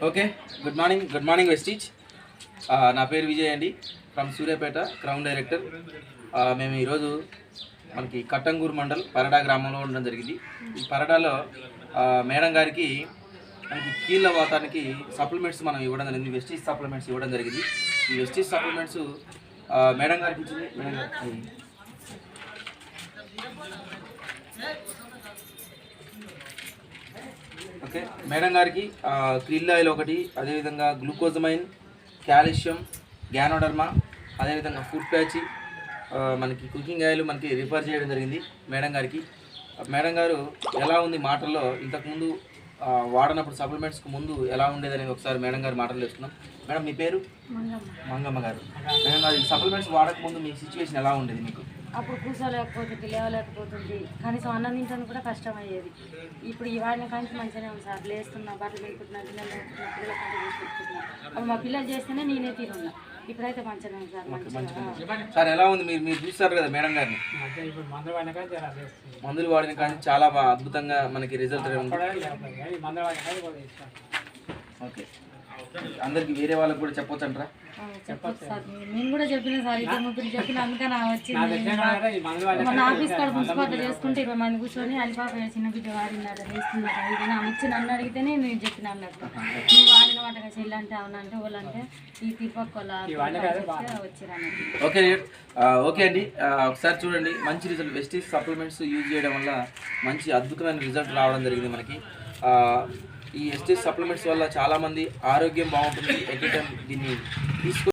Okay, good morning Vestige. నా పేరు విజయ్ అండి, ఫ్రమ్ సూర్యాపేట, క్రౌన్ డైరెక్టర్. మేము ఈరోజు మనకి కట్టంగూరు మండల్ పరడా గ్రామంలో ఉండడం జరిగింది. ఈ పరడాలో మేడం గారికి మనకి కీళ్ళ వాతానికి సప్లిమెంట్స్ మనం ఇవ్వడం జరిగింది, వెస్టీజ్ సప్లిమెంట్స్ ఇవ్వడం జరిగింది. ఈ వెస్టీజ్ సప్లిమెంట్స్ మేడం గారికి ఇచ్చింది. ఓకే, మేడం గారికి క్రిల్ ఆయిల్ ఒకటి, అదేవిధంగా గ్లూకోజమైన్, కాల్షియం, గ్యానోడర్మా, అదేవిధంగా ఫుడ్ ప్యాచ్, మనకి కుకింగ్ ఆయిల్ మనకి రిఫర్ చేయడం జరిగింది మేడం గారికి. మేడం గారు ఎలా ఉంది మాటల్లో, ఇంతకుముందు వాడినప్పుడు సప్లిమెంట్స్కి ముందు ఎలా ఉండేదని ఒకసారి మేడం గారు మాటలు తెలుసుకున్నాం. మేడం మీ పేరు? మంగమ్మ గారు. మేడం గారు ఈ సప్లిమెంట్స్ వాడకముందు మీ సిచ్యువేషన్ ఎలా ఉండేది? మీకు అప్పుడు కూర్చోలేకపోతుంది, లేవలేకపోతుంది, కనీసం అన్నం తింటాను కూడా కష్టం అయ్యేది. ఇప్పుడు ఈ వాడిన కానీ మంచిగానే ఉంది సార్. లేస్తున్నా, బట్టలు పెట్టుకుంటున్నా, పిల్లలు పెట్టుకున్నా, పిల్లల కంటే చూసుకుంటున్నా. అప్పుడు మా పిల్లలు చేస్తేనే నేనే తిరున్నా. ఇప్పుడైతే మంచిగా ఉంది సార్. సార్ ఎలా ఉంది? మీరు చూస్తారు కదా మేడం గారిని, మందులు వాడిన కానీ చాలా అద్భుతంగా మనకి రిజల్ట్ ఉంది. ఓకే, అందరికి వేరే వాళ్ళకి కూడా చెప్పొచ్చు అంటారా? చెప్పచ్చు సార్. నేను కూడా చెప్పిన సార్, ఇద్దరు ముగ్గురు చెప్పిన, అందుకని వచ్చింది. మన ఆఫీస్ కాడ మున్సిపాలిటీ చేసుకుంటే 20 మంది కూర్చొని అలిపాప చిన్న బిడ్డ వాడినాడ వేస్తున్నారు. ఇది నా వచ్చి నన్ను అడిగితేనే నేను చెప్పిన అన్నట్టు. నువ్వు వాడిన వాటగా చెల్లి అంటే అవునంటే వాళ్ళంటే ఈ తిరుపక్క వచ్చిరన్నట్టు. ఓకే అండి, ఒకసారి చూడండి, మంచి రిజల్ట్. వెస్టీజ్ సప్లిమెంట్స్ యూజ్ చేయడం వల్ల మంచి అద్భుతమైన రిజల్ట్ రావడం జరిగింది మనకి. ఈ వెస్టీజ్ సప్లిమెంట్స్ వల్ల చాలామంది ఆరోగ్యం బాగుంటుంది. ఎనీ టైం దీన్ని తీసుకు